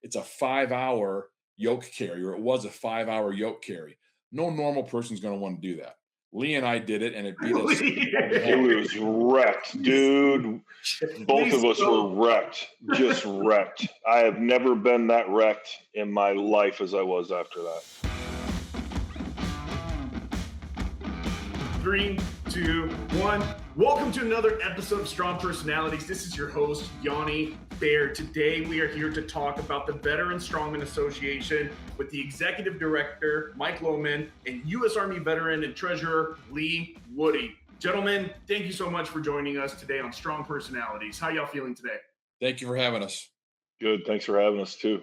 it's a 5 hour yoke carry, or it was a 5 hour yoke carry. No normal person's going to want to do that. Lee and I did it, and it beat us. It was wrecked, dude. Both of us were wrecked, just wrecked. I have never been that wrecked in my life as I was after that. 3, 2, 1. Welcome to another episode of Strong Personalities. This is your host, Yanni Baird. Today, we are here to talk about the Veteran Strongman Association with the Executive Director, Mike Lohman, and U.S. Army Veteran and Treasurer, Lee Woody. Gentlemen, thank you so much for joining us today on Strong Personalities. How y'all feeling today? Thank you for having us. Good. Thanks for having us, too.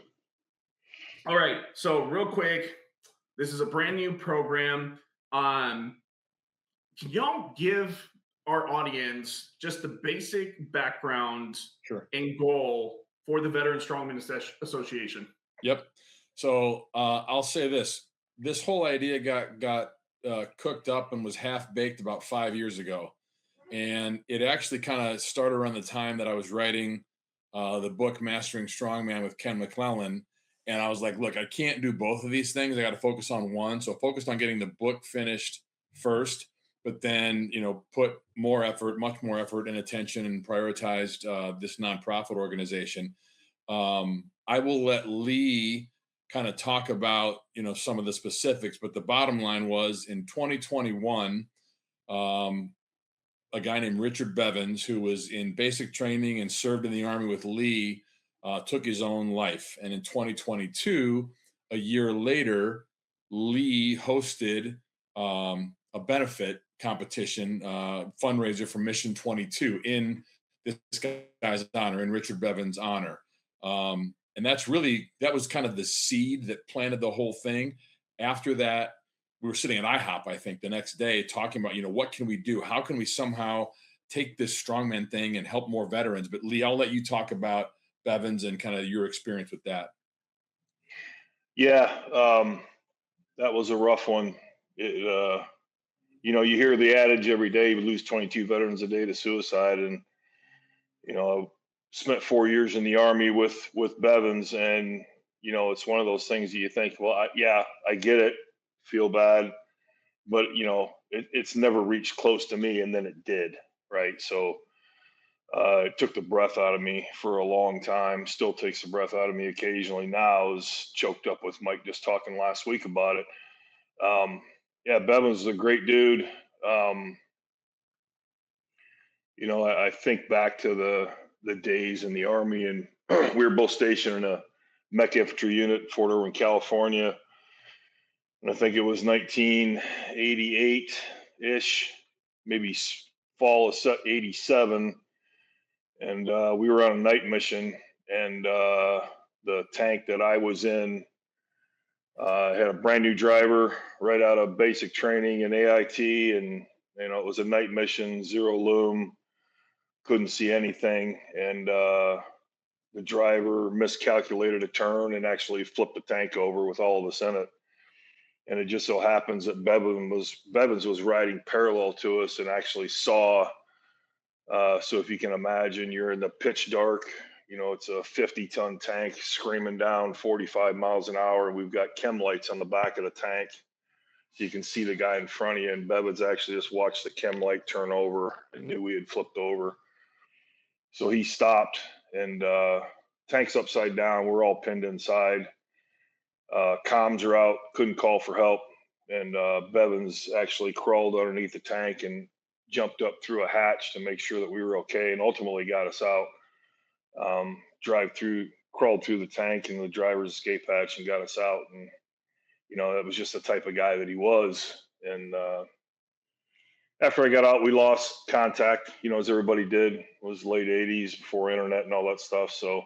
All right. So real quick, this is a brand new program. Can y'all give our audience just the basic background and goal for the Veteran Strongman Association? Yep. So I'll say this. This whole idea got cooked up and was half-baked about 5 years ago. And it actually kind of started around the time that I was writing the book Mastering Strongman with Ken McClellan. And I was like, look, I can't do both of these things. I got to focus on one. So I focused on getting the book finished first, but then, put much more effort and attention and prioritized this nonprofit organization. I will let Lee kind of talk about, some of the specifics, but the bottom line was in 2021, a guy named Richard Bevins, who was in basic training and served in the Army with Lee, took his own life. And in 2022, a year later, Lee hosted a benefit competition fundraiser for Mission 22 in this guy's honor, in Richard Bevins' honor. And that was kind of the seed that planted the whole thing. After that, we were sitting at IHOP, I think, the next day talking about, what can we do? How can we somehow take this strongman thing and help more veterans? But Lee, I'll let you talk about Bevins and kind of your experience with that. Yeah, that was a rough one. You hear the adage every day, we lose 22 veterans a day to suicide. And, I spent 4 years in the Army with Bevins. And, it's one of those things that you think, well, I get it, feel bad. But, it's never reached close to me. And then it did. Right. So it took the breath out of me for a long time, still takes the breath out of me occasionally now. I was choked up with Mike just talking last week about it. Bevins is a great dude. I think back to the days in the Army, and we were both stationed in a mech infantry unit in Fort Irwin, California. And I think it was 1988-ish, maybe fall of 87. And we were on a night mission, and the tank that I was in had a brand new driver right out of basic training in AIT, and it was a night mission, zero loom, couldn't see anything, and the driver miscalculated a turn and actually flipped the tank over with all of us in it. And it just so happens that Bevins was riding parallel to us and actually saw. So if you can imagine, you're in the pitch dark, it's a 50-ton tank screaming down 45 miles an hour. And we've got chem lights on the back of the tank. So you can see the guy in front of you. And Bevins actually just watched the chem light turn over and knew we had flipped over. So he stopped, and tank's upside down. We're all pinned inside. Comms are out, couldn't call for help. And Bevins actually crawled underneath the tank and jumped up through a hatch to make sure that we were okay, and ultimately got us out. Crawled through the tank and the driver's escape hatch and got us out. And, that was just the type of guy that he was. And after I got out, we lost contact, as everybody did. It was late 80s, before internet and all that stuff. So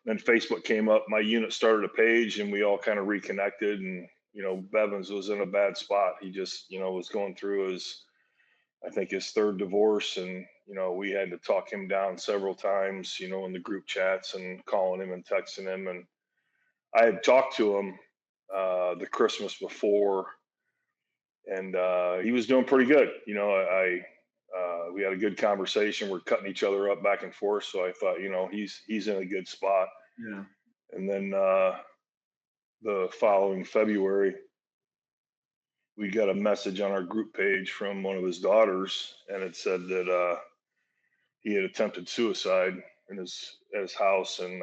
then Facebook came up. My unit started a page, and we all kind of reconnected. And, Bevins was in a bad spot. He just, was going through his third divorce, and we had to talk him down several times, in the group chats and calling him and texting him. And I had talked to him the Christmas before, and he was doing pretty good. We had a good conversation. We're cutting each other up back and forth, so I thought, he's in a good spot. Yeah. And then the following February, we got a message on our group page from one of his daughters, and it said that he had attempted suicide at his house, and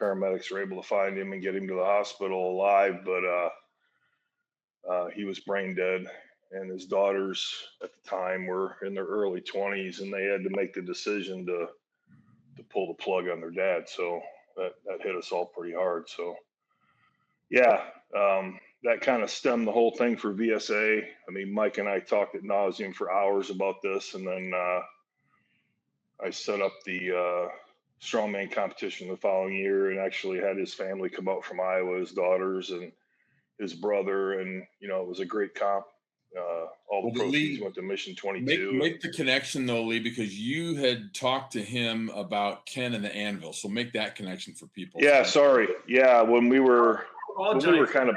paramedics were able to find him and get him to the hospital alive, but he was brain dead. And his daughters at the time were in their early 20s, and they had to make the decision to pull the plug on their dad. So that hit us all pretty hard. So yeah, that kind of stemmed the whole thing for VSA. I mean, Mike and I talked ad nauseum for hours about this, and then I set up the strongman competition the following year, and actually had his family come out from Iowa, his daughters and his brother, and it was a great comp. All the proceeds went to Mission 22. Make the connection though, Lee, because you had talked to him about Ken and the Anvil. So make that connection for people. Yeah, sorry. Yeah, when we were kind of.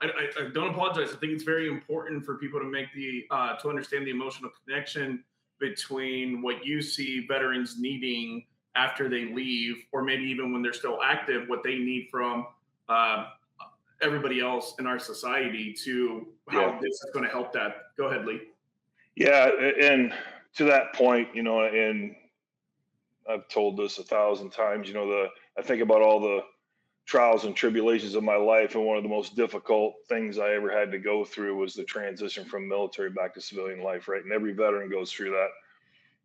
I don't apologize. I think it's very important for people to make to understand the emotional connection between what you see veterans needing after they leave, or maybe even when they're still active, what they need from everybody else in our society, to how this is going to help that. Go ahead, Lee. Yeah, and to that point, and I've told this 1,000 times, I think about all the trials and tribulations of my life, and one of the most difficult things I ever had to go through was the transition from military back to civilian life, right? And every veteran goes through that.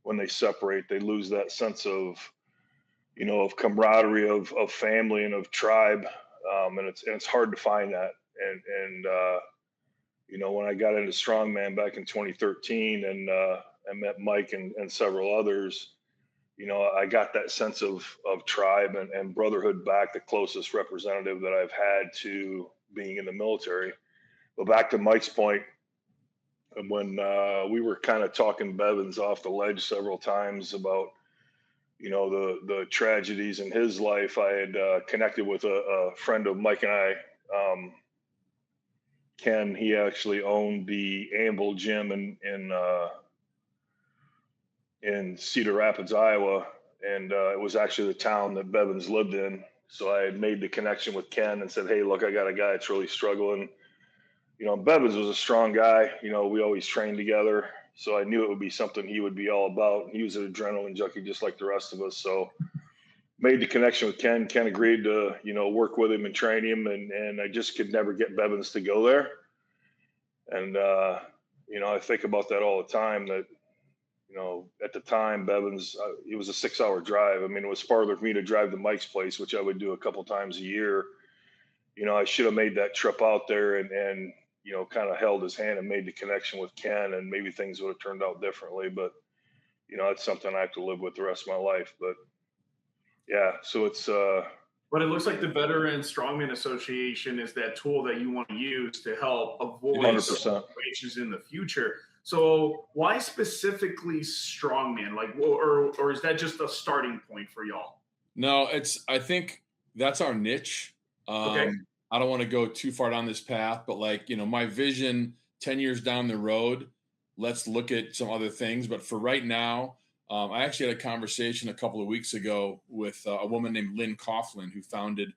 When they separate, they lose that sense of, of camaraderie, of family, and of tribe. And it's hard to find that. And when I got into strongman back in 2013, and I met Mike and several others, I got that sense of tribe and brotherhood back, the closest representative that I've had to being in the military. But back to Mike's point, when we were kind of talking Bevins off the ledge several times about, the tragedies in his life, I had connected with a friend of Mike and I, Ken. He actually owned the Anvil gym in Cedar Rapids, Iowa, and it was actually the town that Bevins lived in. So I had made the connection with Ken and said, "Hey, look, I got a guy that's really struggling." Bevins was a strong guy. We always trained together, so I knew it would be something he would be all about. He was an adrenaline junkie just like the rest of us. So made the connection with Ken. Ken agreed to, work with him and train him, and I just could never get Bevins to go there. And I think about that all the time, that at the time, Bevins, it was a 6-hour drive. I mean, it was farther for me to drive to Mike's place, which I would do a couple times a year. I should have made that trip out there and kind of held his hand and made the connection with Ken, and maybe things would have turned out differently. But, it's something I have to live with the rest of my life. But yeah, so it's. But it looks like the Veteran Strongman Association is that tool that you want to use to help avoid 100%. situations in the future. So why specifically strongman? Or is that just a starting point for y'all? No, I think that's our niche. Okay. I don't want to go too far down this path, but my vision 10 years down the road, let's look at some other things. But for right now, I actually had a conversation a couple of weeks ago with a woman named Lynn Coughlin, who founded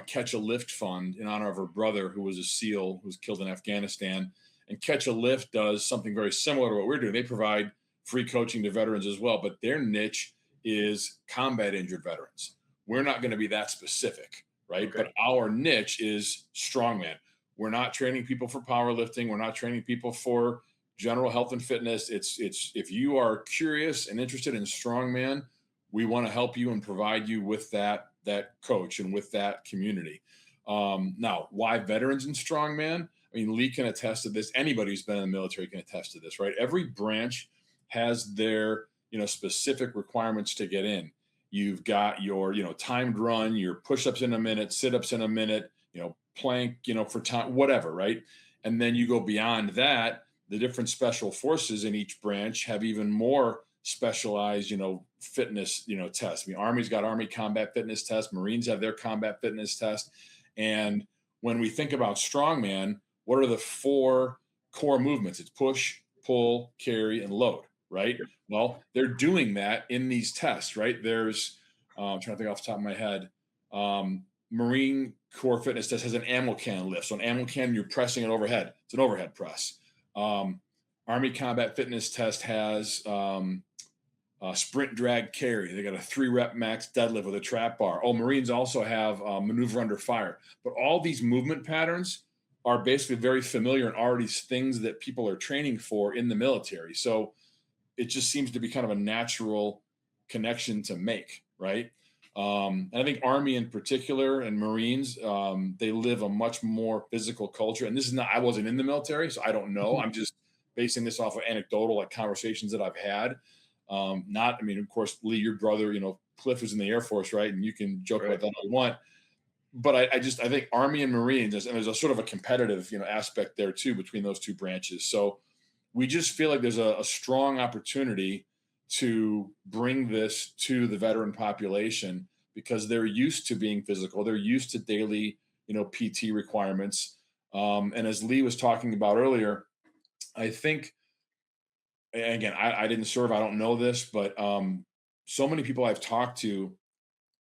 Catch a Lift Fund in honor of her brother, who was a SEAL who was killed in Afghanistan. And Catch a Lift does something very similar to what we're doing. They provide free coaching to veterans as well, but their niche is combat injured veterans. We're not going to be that specific, right? Okay. But our niche is strongman. We're not training people for powerlifting. We're not training people for general health and fitness. It's if you are curious and interested in strongman, we want to help you and provide you with that coach and with that community. Now, why veterans and strongman? I mean, Lee can attest to this. Anybody who's been in the military can attest to this, right? Every branch has their, specific requirements to get in. You've got your, timed run, your push-ups in a minute, sit-ups in a minute, plank, for time, whatever, right? And then you go beyond that. The different special forces in each branch have even more specialized, fitness, tests. I mean, Army's got Army combat fitness test. Marines have their combat fitness test. And when we think about strongman, what are the 4 core movements? It's push, pull, carry, and load, right? Well, they're doing that in these tests, right? There's, I'm trying to think off the top of my head, Marine Corps fitness test has an ammo can lift. So an ammo can, you're pressing it overhead. It's an overhead press. Army combat fitness test has sprint drag carry. They got a 3-rep max deadlift with a trap bar. Oh, Marines also have maneuver under fire. But all these movement patterns are basically very familiar and already things that people are training for in the military. So it just seems to be kind of a natural connection to make, right? And I think Army in particular and Marines, they live a much more physical culture. And this is not, I wasn't in the military, so I don't know. I'm just basing this off of anecdotal, like conversations that I've had. I mean, of course, Lee, your brother, Cliff was in the Air Force, right? And you can joke about that all you want. But I think Army and Marines, and there's a sort of a competitive, aspect there too between those two branches. So we just feel like there's a strong opportunity to bring this to the veteran population because they're used to being physical. They're used to daily, PT requirements. And as Lee was talking about earlier, I think, again, I didn't serve, I don't know this, but so many people I've talked to,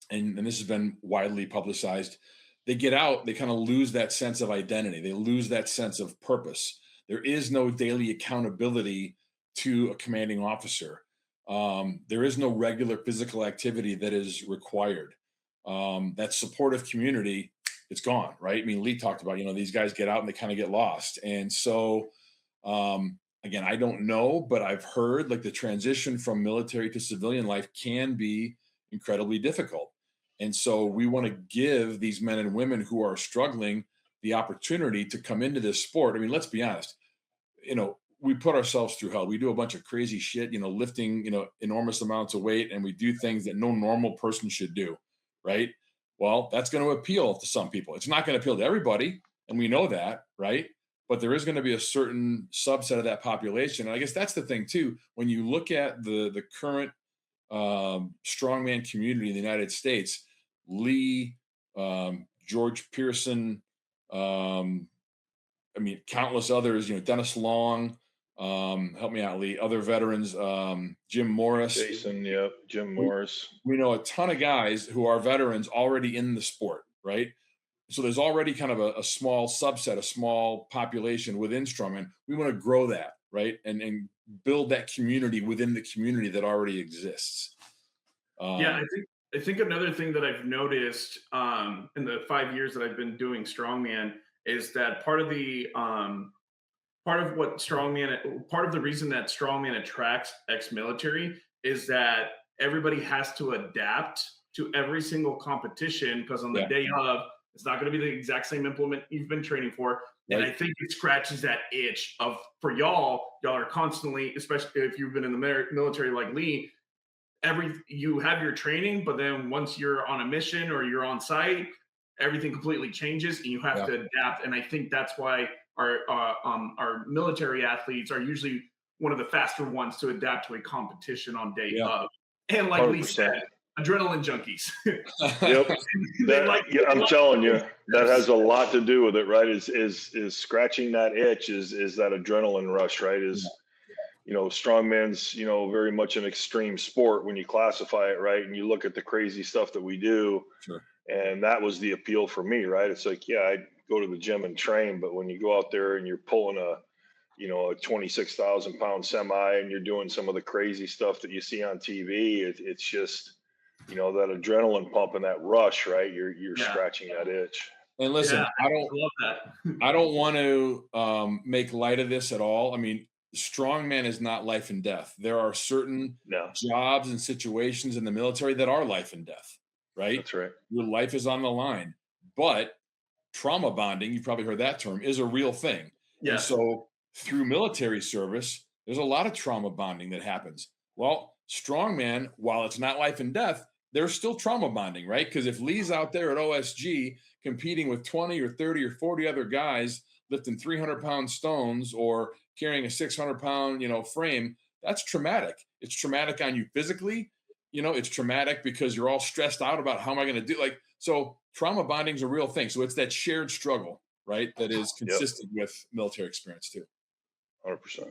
and this has been widely publicized, they get out, they kind of lose that sense of identity. They lose that sense of purpose. There is no daily accountability to a commanding officer. There is no regular physical activity that is required. That supportive community, it's gone, right? I mean, Lee talked about, these guys get out and they kind of get lost. And so, again, I don't know, but I've heard like the transition from military to civilian life can be incredibly difficult. And so we want to give these men and women who are struggling the opportunity to come into this sport. I mean, let's be honest, we put ourselves through hell. We do a bunch of crazy shit, lifting, enormous amounts of weight, and we do things that no normal person should do, right? Well, that's going to appeal to some people. It's not going to appeal to everybody, and we know that, right? But there is going to be a certain subset of that population. And I guess that's the thing too. When you look at the current strongman community in the United States, Lee, George Pearson, countless others, Dennis Long, help me out, Lee, other veterans, Jim Morris. Jason, yep, Jim Morris. We know a ton of guys who are veterans already in the sport, right? So there's already kind of a small subset, a small population within strongman. We want to grow that, right? And build that community within the community that already exists. I think another thing that I've noticed in the 5 years that I've been doing strongman is that part of the reason that strongman attracts ex-military is that everybody has to adapt to every single competition because on the day of, it's not going to be the exact same implement you've been training for. Right. And I think it scratches that itch of, for y'all are constantly, especially if you've been in the military like Lee, you have your training, but then once you're on a mission or you're on site, everything completely changes and you have to adapt. And I think that's why our military athletes are usually one of the faster ones to adapt to a competition on day of. And like 100%. Lee said, adrenaline junkies. Yep. I'm telling you, that has a lot to do with it, right? Is scratching that itch, is that adrenaline rush, right? Strongman's, very much an extreme sport when you classify it, right? And you look at the crazy stuff that we do. Sure. And that was the appeal for me, right? It's like, I'd go to the gym and train, but when you go out there and you're pulling a 26,000 pound semi and you're doing some of the crazy stuff that you see on TV, it's just, that adrenaline pump and that rush, right? You're scratching that itch. And listen, I don't want to make light of this at all. I mean, strongman is not life and death. There are certain jobs and situations in the military that are life and death, right? That's right. Your life is on the line. But trauma bonding, you've probably heard that term, is a real thing. Yeah. And so through military service, there's a lot of trauma bonding that happens. Well, strongman, while it's not life and death, there's still trauma bonding, right? Because if Lee's out there at OSG competing with 20 or 30 or 40 other guys lifting 300-pound stones or carrying a 600-pound, frame, that's traumatic. It's traumatic on you physically. It's traumatic because you're all stressed out about how am I going to do, so trauma bonding is a real thing. So it's that shared struggle, right? That is consistent with military experience too. 100%.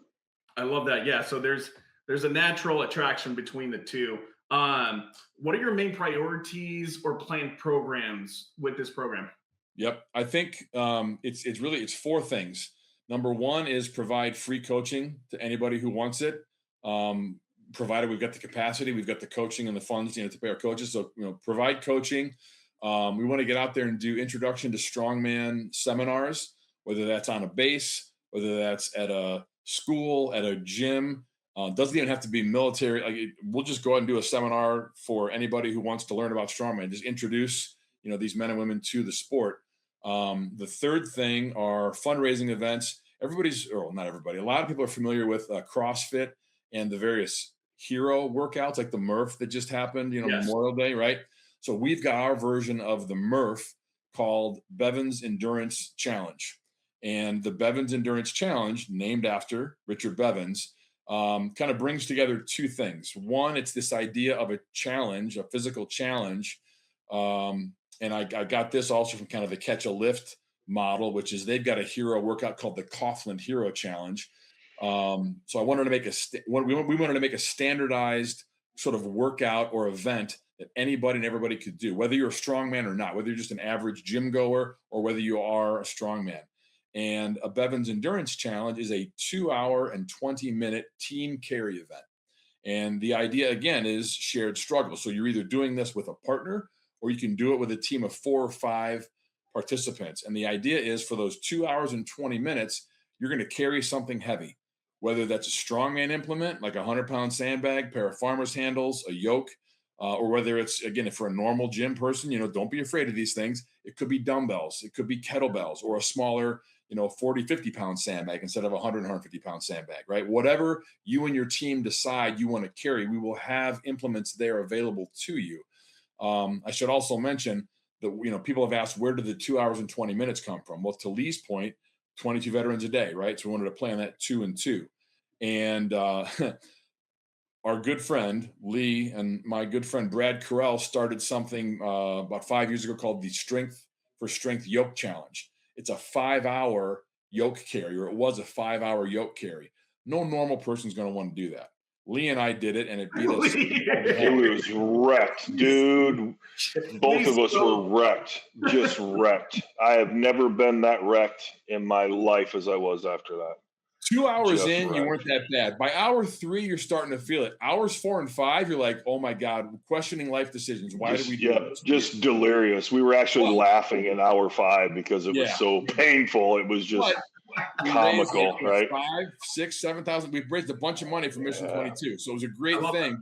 I love that. Yeah. So there's a natural attraction between the two. What are your main priorities or planned programs with this program? Yep. I think it's four things. Number one is provide free coaching to anybody who wants it. Um, Provided we've got the capacity, we've got the coaching and the funds, to pay our coaches. So, provide coaching. We want to get out there and do introduction to strongman seminars, whether that's on a base, whether that's at a school, at a gym. Doesn't even have to be military. We'll just go out and do a seminar for anybody who wants to learn about strongman. Just introduce, these men and women to the sport. The third thing are fundraising events. Not everybody. A lot of people are familiar with CrossFit and the various hero workouts, like the Murph that just happened, Yes. Memorial Day, right? So we've got our version of the Murph called Bevins Endurance Challenge. And the Bevins Endurance Challenge, named after Richard Bevins, kind of brings together two things. One, it's this idea of a challenge, a physical challenge. And I got this also from kind of the Catch a Lift model, which is they've got a hero workout called the Coughlin Hero Challenge. So I wanted to make we wanted to make a standardized sort of workout or event that anybody and everybody could do, whether you're a strongman or not, whether you're just an average gym goer or whether you are a strongman. And a Bevins Endurance Challenge is a 2-hour and 20-minute team carry event. And the idea, again, is shared struggle. So you're either doing this with a partner or you can do it with a team of 4 or 5 participants. And the idea is for those 2 hours and 20 minutes, you're going to carry something heavy, whether that's a strongman implement, like a 100-pound sandbag, pair of farmer's handles, a yoke, or whether it's, again, if for a normal gym person, don't be afraid of these things. It could be dumbbells, it could be kettlebells, or a smaller, 40, 50-pound sandbag instead of a 100, 150-pound sandbag, right? Whatever you and your team decide you want to carry, we will have implements there available to you. I should also mention that, people have asked, where did the 2 hours and 20 minutes come from? Well, to Lee's point, 22 veterans a day, right? So we wanted to plan that 2 and 2. And our good friend Lee and my good friend Brad Carell started something about 5 years ago called the Strength for Strength Yoke Challenge. It's a 5-hour yoke carry, or it was a 5-hour yoke carry. No normal person's going to want to do that. Lee and I did it, and it beat us. It was wrecked, dude. Both of us were wrecked, just wrecked. I have never been that wrecked in my life as I was after that. 2 hours in, you weren't that bad. By hour 3, you're starting to feel it. Hours 4 and 5, you're like, oh my God, questioning life decisions. Why did we do this? Just delirious. We were actually laughing in hour 5 because it was so painful. It was just comical, right? 5, 6, 7,000. We've raised a bunch of money for Mission 22. So it was a great thing.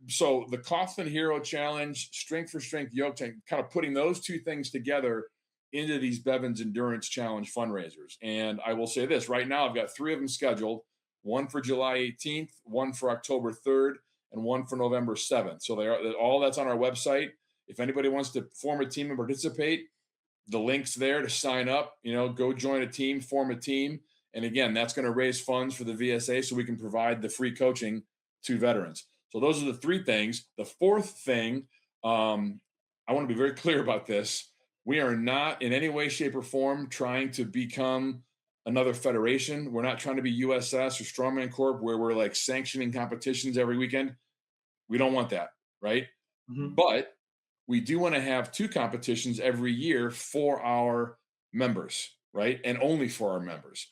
So the Coughlin Hero Challenge, Strength for Strength Yoke Tank, kind of putting those two things together into these Bevins Endurance Challenge fundraisers. And I will say this, right now I've got 3 of them scheduled, one for July 18th, one for October 3rd, and one for November 7th. So all that's on our website. If anybody wants to form a team and participate, the link's there to sign up, go join a team, form a team. And again, that's going to raise funds for the VSA so we can provide the free coaching to veterans. So those are the 3 things. The 4th thing, I want to be very clear about this. We are not in any way, shape, or form trying to become another federation. We're not trying to be USS or Strongman Corp, where we're like sanctioning competitions every weekend. We don't want that, right? Mm-hmm. But we do want to have 2 competitions every year for our members, right? And only for our members,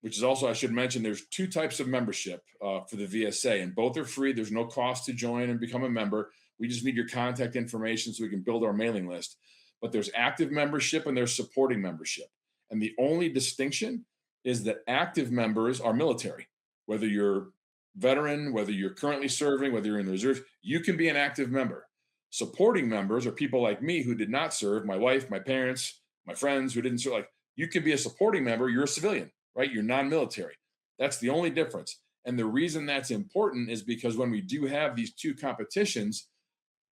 which is also, I should mention, there's 2 types of membership for the VSA, and both are free. There's no cost to join and become a member. We just need your contact information so we can build our mailing list. But there's active membership and there's supporting membership. And the only distinction is that active members are military. Whether you're veteran, whether you're currently serving, whether you're in the reserves, you can be an active member. Supporting members are people like me who did not serve, my wife, my parents, my friends who didn't serve. Like, you can be a supporting member, you're a civilian, right? You're non-military. That's the only difference. And the reason that's important is because when we do have these 2 competitions,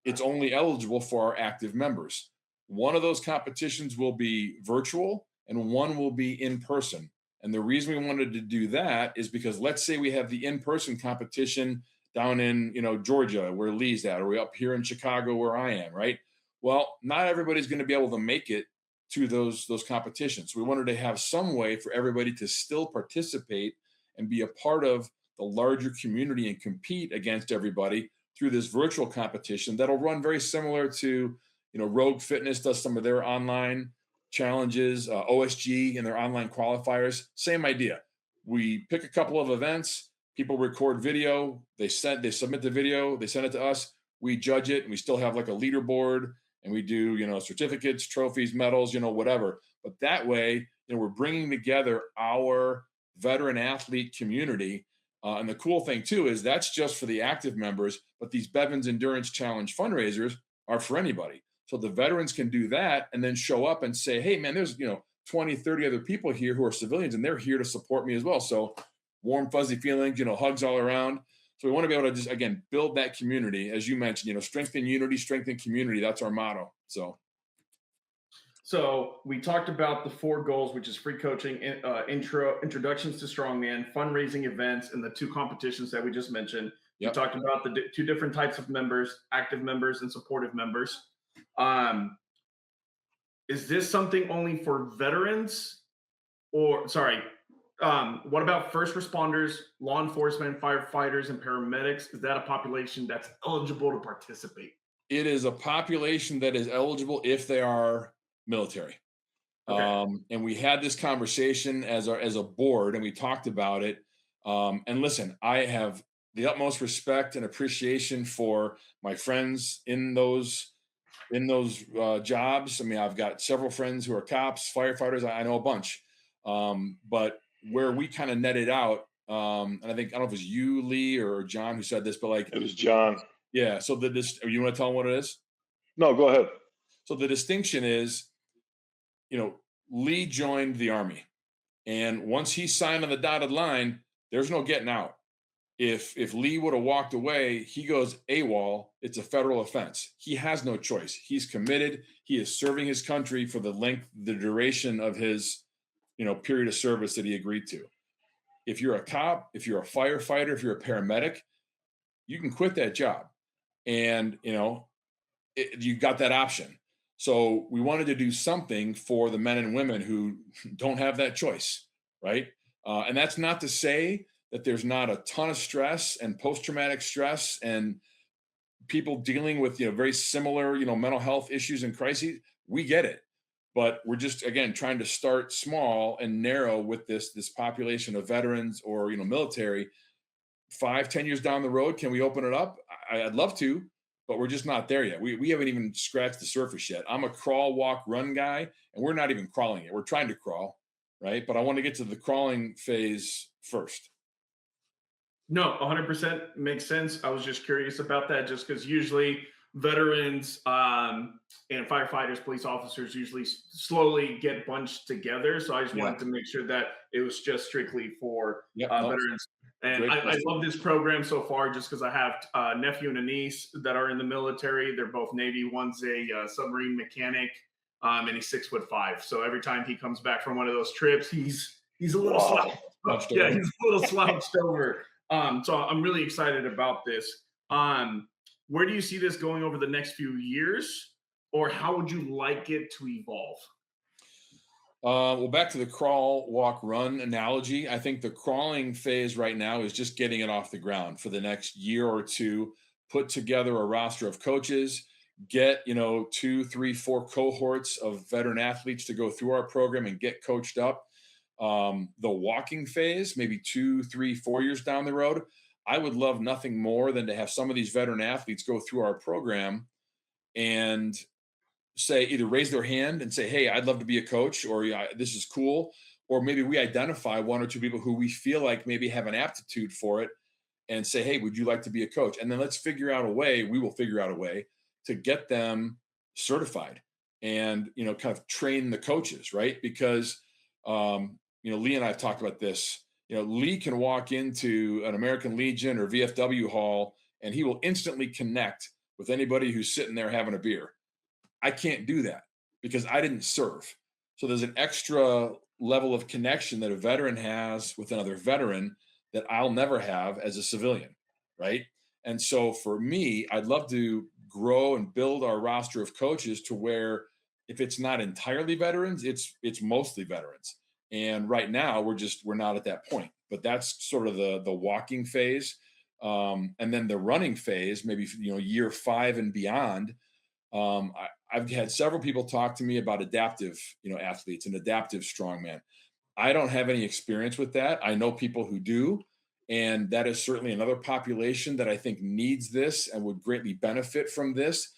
it's only eligible for our active members. One of those competitions will be virtual and one will be in person. And the reason we wanted to do that is because let's say we have the in-person competition down in, Georgia, where Lee's at, or we up here in Chicago where I am, right? Well, not everybody's going to be able to make it to those competitions. We wanted to have some way for everybody to still participate and be a part of the larger community and compete against everybody through this virtual competition that'll run very similar to, Rogue Fitness does some of their online challenges, OSG and their online qualifiers. Same idea. We pick a couple of events, people record video, they submit the video, they send it to us, we judge it, and we still have like a leaderboard, and we do, certificates, trophies, medals, whatever. But that way, we're bringing together our veteran athlete community. And the cool thing too is that's just for the active members, but these Bevins Endurance Challenge fundraisers are for anybody. So the veterans can do that and then show up and say, hey man, there's 20, 30 other people here who are civilians, and they're here to support me as well. So warm, fuzzy feelings, hugs all around. So we want to be able to just, again, build that community. As you mentioned, strengthen unity, strengthen community. That's our motto. So we talked about the 4 goals, which is free coaching, introductions to strongman, fundraising events, and the 2 competitions that we just mentioned. Yep. We talked about the 2 different types of members, active members and supportive members. Is this something only for veterans what about first responders, law enforcement, firefighters, and paramedics? Is that a population that's eligible to participate? It is a population that is eligible if they are military. Okay. And we had this conversation as a board, and we talked about it. And listen, I have the utmost respect and appreciation for my friends in those jobs. I mean, I've got several friends who are cops, firefighters. I know a bunch. But where we kind of netted out, and I don't know if it was you, Lee, or John who said this, but like it was John. Yeah. So you want to tell them what it is? No, go ahead. So the distinction is, Lee joined the Army, and once he signed on the dotted line, there's no getting out. If Lee would have walked away, he goes AWOL. It's a federal offense. He has no choice. He's committed. He is serving his country for the duration of his, period of service that he agreed to. If you're a cop, if you're a firefighter, if you're a paramedic, you can quit that job, and you got that option. So we wanted to do something for the men and women who don't have that choice, right? And that's not to say that there's not a ton of stress and post-traumatic stress and people dealing with, very similar, mental health issues and crises. We get it, but we're just, again, trying to start small and narrow with this population of veterans or, military. 5-10 years down the road, can we open it up? I'd love to, but we're just not there yet. We haven't even scratched the surface yet. I'm a crawl, walk, run guy, and we're not even crawling yet. We're trying to crawl, right? But I want to get to the crawling phase first. No, 100% makes sense. I was just curious about that, just because usually veterans and firefighters, police officers usually slowly get bunched together. So I just wanted to make sure that it was just strictly for veterans. And I love this program so far just because I have a nephew and a niece that are in the military. They're both Navy. One's a submarine mechanic, and he's 6'5". So every time he comes back from one of those trips, he's a little slouched. Yeah, he's a little slouched over. So I'm really excited about this. Where do you see this going over the next few years, or how would you like it to evolve? Well, back to the crawl, walk, run analogy. I think the crawling phase right now is just getting it off the ground for the next year or two, put together a roster of coaches, get, 2, 3, 4 cohorts of veteran athletes to go through our program and get coached up. The walking phase, maybe 2, 3, 4 years down the road, I would love nothing more than to have some of these veteran athletes go through our program and say, either raise their hand and say, hey, I'd love to be a coach, or this is cool. Or maybe we identify 1 or 2 people who we feel like maybe have an aptitude for it and say, hey, would you like to be a coach? And then let's figure out a way, we will figure out a way to get them certified and, kind of train the coaches, right? Because, Lee and I have talked about this. Lee can walk into an American Legion or VFW hall and he will instantly connect with anybody who's sitting there having a beer. I can't do that because I didn't serve. So there's an extra level of connection that a veteran has with another veteran that I'll never have as a civilian, right? And so for me, I'd love to grow and build our roster of coaches to where if it's not entirely veterans, it's mostly veterans. And right now we're not at that point, but that's sort of the walking phase. And then the running phase, maybe, year 5 and beyond. I've had several people talk to me about adaptive, athletes and adaptive strongman. I don't have any experience with that. I know people who do, and that is certainly another population that I think needs this and would greatly benefit from this.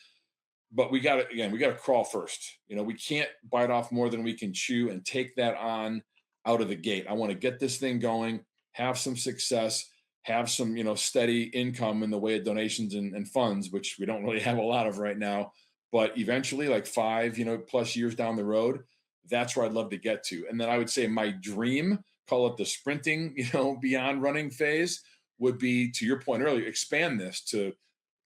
But we got to crawl first. We can't bite off more than we can chew and take that on out of the gate. I want to get this thing going, have some success, have some, steady income in the way of donations and funds, which we don't really have a lot of right now. But eventually, like 5, plus years down the road, that's where I'd love to get to. And then I would say my dream, call it the sprinting, beyond running phase, would be, to your point earlier, expand this to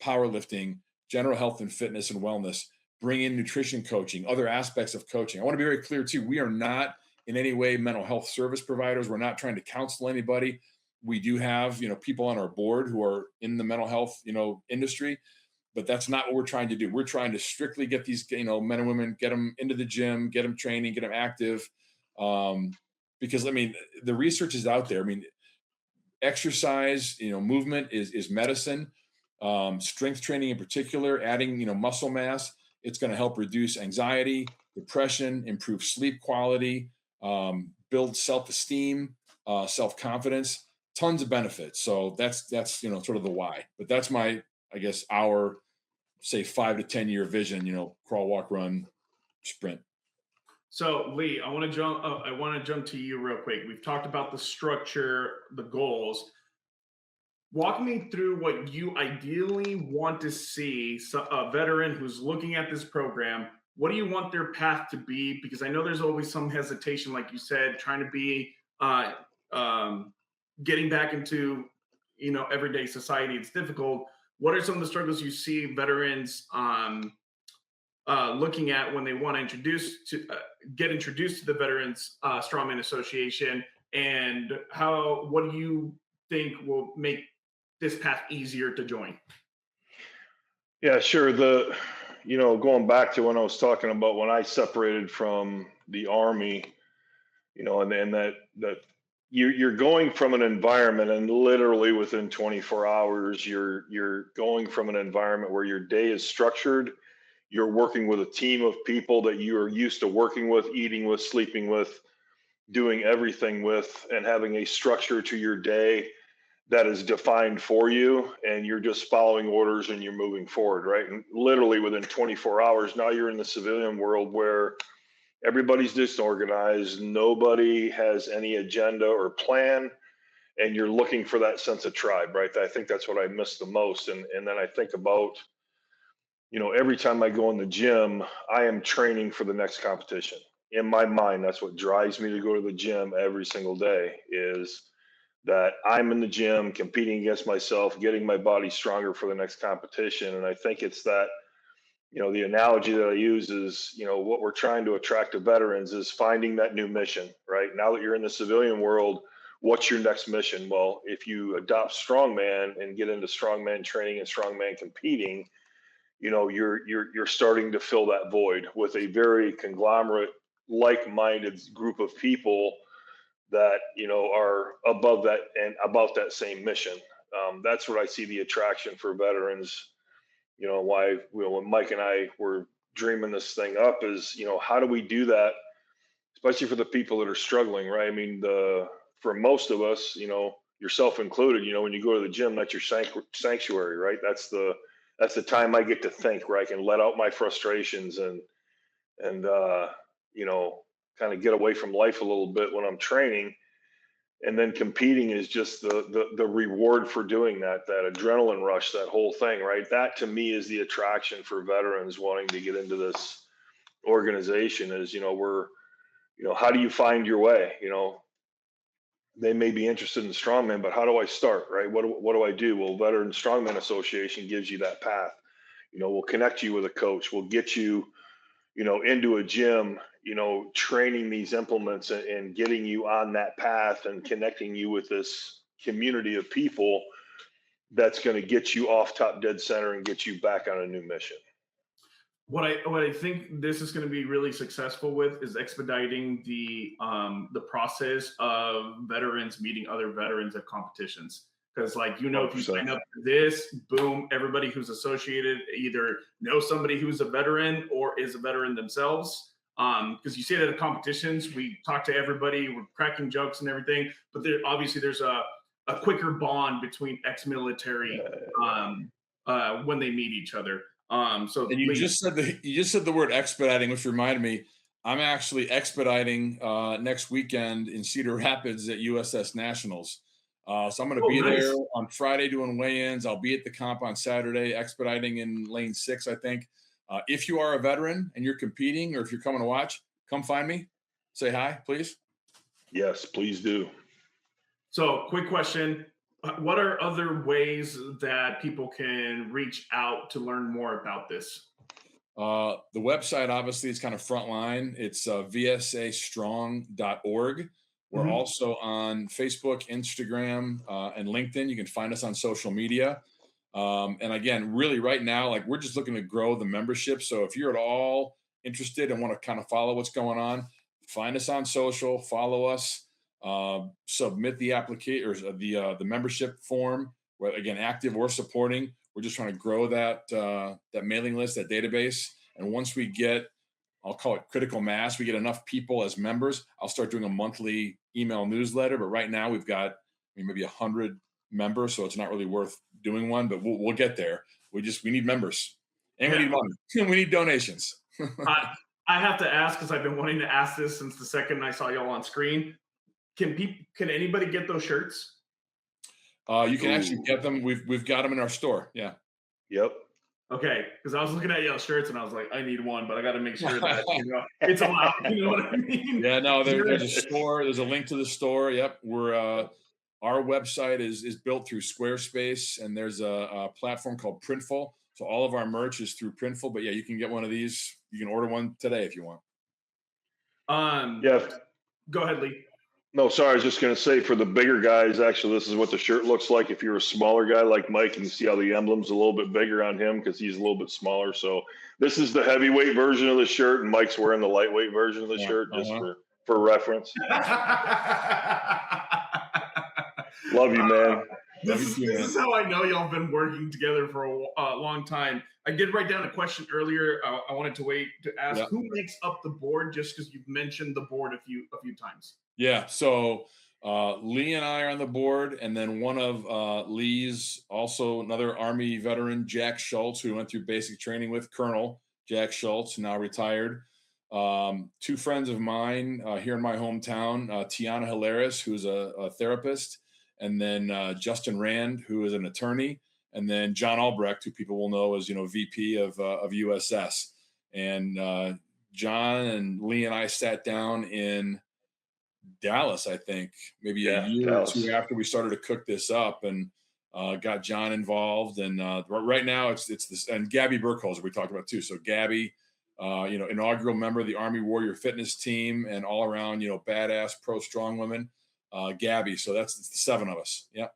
powerlifting, general health and fitness and wellness, bring in nutrition coaching, other aspects of coaching. I want to be very clear too. We are not in any way mental health service providers. We're not trying to counsel anybody. We do have, people on our board who are in the mental health, industry, but that's not what we're trying to do. We're trying to strictly get these, men and women, get them into the gym, get them training, get them active. Because the research is out there. Exercise, movement is medicine. Strength training in particular, adding, muscle mass, it's going to help reduce anxiety, depression, improve sleep quality, build self-esteem, self-confidence, tons of benefits. So that's, sort of the why, but that's our, say, 5 to 10 year vision, crawl, walk, run, sprint. So Lee, I want to jump to you real quick. We've talked about the structure, the goals. Walk me through what you ideally want to see a veteran who's looking at this program. What do you want their path to be? Because I know there's always some hesitation, like you said, trying to be getting back into, everyday society. It's difficult. What are some of the struggles you see veterans looking at when they want to get introduced to the Veterans Strongman Association, and what do you think will make this path easier to join? Yeah, sure. Going back to when I was talking about when I separated from the Army, and then that you're going from an environment, and literally within 24 hours, you're going from an environment where your day is structured. You're working with a team of people that you are used to working with, eating with, sleeping with, doing everything with, and having a structure to your day that is defined for you, and you're just following orders and you're moving forward, right? And literally within 24 hours, now you're in the civilian world where everybody's disorganized, nobody has any agenda or plan, and you're looking for that sense of tribe, right? I think that's what I miss the most. And then I think about, every time I go in the gym, I am training for the next competition. In my mind, that's what drives me to go to the gym every single day, is that I'm in the gym competing against myself, getting my body stronger for the next competition. And I think it's that, the analogy that I use is, what we're trying to attract to veterans is finding that new mission, right? Now that you're in the civilian world, what's your next mission? Well, if you adopt strongman and get into strongman training and strongman competing, you're starting to fill that void with a very conglomerate, like-minded group of people that are above that and about that same mission. That's what I see the attraction for veterans. Why when Mike and I were dreaming this thing up is, how do we do that, especially for the people that are struggling, right? For most of us, yourself included, when you go to the gym, that's your sanctuary, right? That's the time I get to think, where I can let out my frustrations and kind of get away from life a little bit when I'm training. And then competing is just the reward for doing that adrenaline rush, that whole thing, right? That to me is the attraction for veterans wanting to get into this organization is, how do you find your way? They may be interested in strongman, but how do I start, right? What do I do? Well, Veteran Strongman Association gives you that path. We'll connect you with a coach. We'll get you, into a gym, training these implements and getting you on that path and connecting you with this community of people that's going to get you off top dead center and get you back on a new mission. What I think this is going to be really successful with is expediting the process of veterans meeting other veterans at competitions. Because if you 100%. sign up for this, boom, everybody who's associated either knows somebody who's a veteran or is a veteran themselves. Because you see that at competitions, we talk to everybody, we're cracking jokes and everything, but obviously there's a quicker bond between ex-military when they meet each other. So And you just said the word expediting, which reminded me, I'm actually expediting next weekend in Cedar Rapids at USS Nationals. So I'm going to be nice. there on Friday doing weigh-ins. I'll be at the comp on Saturday, expediting in lane 6, I think. If you are a veteran and you're competing, or if you're coming to watch, come find me. Say hi, please. Yes, please do. So, quick question. What are other ways that people can reach out to learn more about this? The website, obviously, is kind of frontline. It's vsastrong.org. We're also on Facebook, Instagram, and LinkedIn. You can find us on social media. And again, really right now, we're just looking to grow the membership. So if you're at all interested and want to kind of follow what's going on, find us on social, follow us, submit the application or the membership form, whether again, active or supporting. We're just trying to grow that mailing list, that database. And once we get, I'll call it critical mass, we get enough people as members, I'll start doing a monthly email newsletter. But right now we've got maybe 100 members, so it's not really worth doing one, but we'll get there. We need members, and we need money. We need donations. I have to ask, because I've been wanting to ask this since the second I saw y'all on screen. Can anybody get those shirts? You can actually get them. We've got them in our store. Yeah. Yep. Okay, because I was looking at y'all shirts and I was like, I need one, but I got to make sure that it's allowed. You know what I mean? Yeah. No, there's a store. There's a link to the store. Yep. Our website is built through Squarespace, and there's a platform called Printful. So all of our merch is through Printful. But yeah, you can get one of these. You can order one today if you want. Yeah. Go ahead, Lee. No, sorry. I was just going to say, for the bigger guys, actually, this is what the shirt looks like. If you're a smaller guy like Mike, you can see how the emblem's a little bit bigger on him because he's a little bit smaller. So this is the heavyweight version of the shirt, and Mike's wearing the lightweight version of the shirt, just for reference. Love you, man. This is how I know y'all have been working together for a long time. I did write down a question earlier. I wanted to wait to ask who makes up the board, just because you've mentioned the board a few times. Yeah. So Lee and I are on the board, and then one of Lee's, also another Army veteran, Jack Schultz, who we went through basic training with, Colonel Jack Schultz, now retired. Two friends of mine here in my hometown, Tiana Hilaris, who's a therapist, and then Justin Rand, who is an attorney, and then John Albrecht, who people will know as VP of USS. And John and Lee and I sat down in Dallas, I think, maybe a year or two after we started to cook this up, and got John involved. And right now it's this, and Gabby Burkholzer we talked about too. So Gabby, inaugural member of the Army Warrior Fitness Team, and all around, badass pro strong woman, Gabby. So it's the 7 of us. Yeah.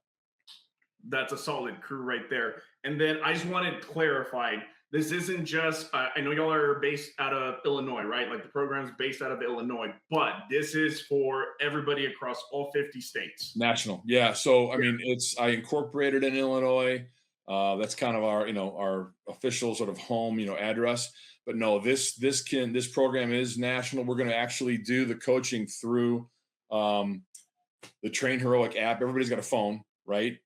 That's a solid crew right there. And then I just wanted clarified, this isn't just, I know y'all are based out of Illinois, right? Like the program's based out of Illinois, but this is for everybody across all 50 states. National. Yeah. So, I mean, I incorporated in Illinois. That's kind of our official sort of home, address. But no, this program is national. We're going to actually do the coaching through the Train Heroic app. Everybody's got a phone, right?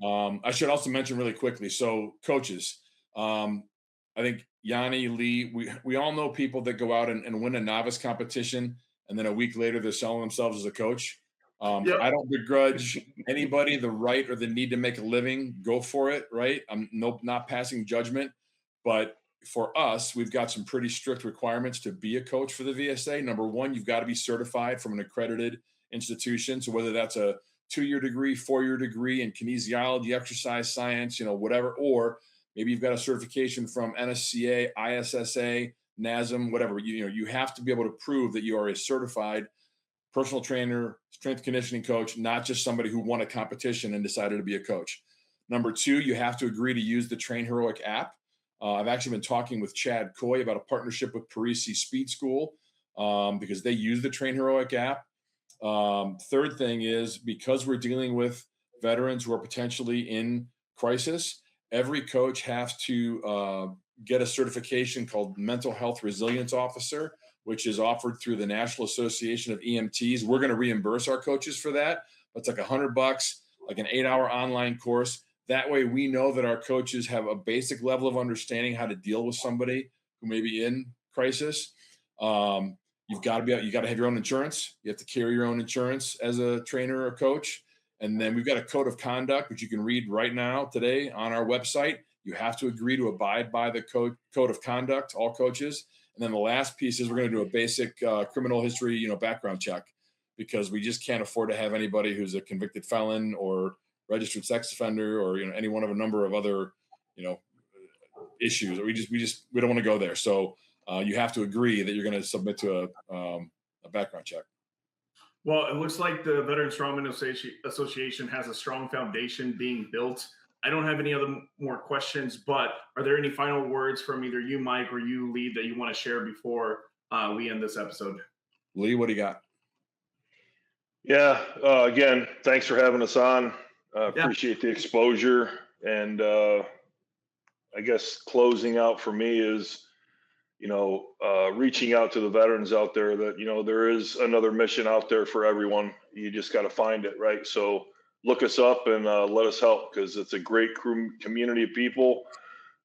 I should also mention really quickly. So coaches, I think Yanni, Lee, we all know people that go out and win a novice competition, and then a week later they're selling themselves as a coach. I don't begrudge anybody the right or the need to make a living. Go for it, right? I'm not passing judgment, but for us, we've got some pretty strict requirements to be a coach for the VSA. Number one, you've got to be certified from an accredited institution. So whether that's a 2-year degree, 4-year degree in kinesiology, exercise science, whatever, or maybe you've got a certification from NSCA, ISSA, NASM, whatever. You have to be able to prove that you are a certified personal trainer, strength conditioning coach, not just somebody who won a competition and decided to be a coach. Number two, you have to agree to use the Train Heroic app. I've actually been talking with Chad Coy about a partnership with Parisi Speed School because they use the Train Heroic app. Third thing is, because we're dealing with veterans who are potentially in crisis, every coach has to get a certification called Mental Health Resilience Officer, which is offered through the National Association of EMTs. We're going to reimburse our coaches for that. It's like $100, like an 8-hour online course. That way we know that our coaches have a basic level of understanding how to deal with somebody who may be in crisis. You got to have your own insurance. You have to carry your own insurance as a trainer or coach. And then we've got a code of conduct, which you can read right now today on our website. You have to agree to abide by the code of conduct, all coaches. And then the last piece is we're going to do a basic criminal history, background check, because we just can't afford to have anybody who's a convicted felon or registered sex offender or any one of a number of other issues. We don't want to go there. So you have to agree that you're going to submit to a background check. Well, it looks like the Veteran Strongman Association has a strong foundation being built. I don't have any other more questions, but are there any final words from either you, Mike, or you, Lee, that you want to share before we end this episode? Lee, what do you got? Yeah. Again, thanks for having us on. Appreciate the exposure. And I guess closing out for me is, reaching out to the veterans out there that, there is another mission out there for everyone. You just got to find it, right? So look us up and let us help, because it's a great community of people.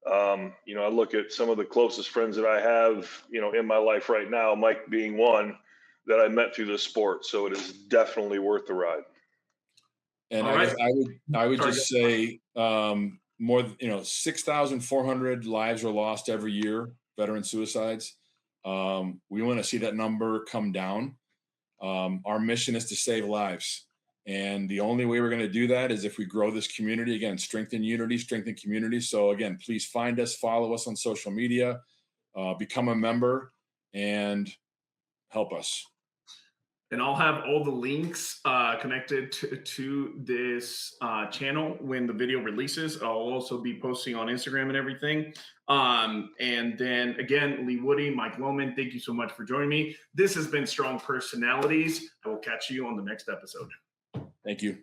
I look at some of the closest friends that I have, in my life right now, Mike being one, that I met through this sport. So it is definitely worth the ride. And I would just say more, 6,400 lives are lost every year, veteran suicides. We want to see that number come down. Our mission is to save lives. And the only way we're going to do that is if we grow this community, again, strengthen unity, strengthen community. So again, please find us, follow us on social media, become a member, and help us. And I'll have all the links connected to this channel when the video releases. I'll also be posting on Instagram and everything. And then again, Lee Woody, Mike Lohman, thank you so much for joining me. This has been Strong Personalities. I will catch you on the next episode. Thank you.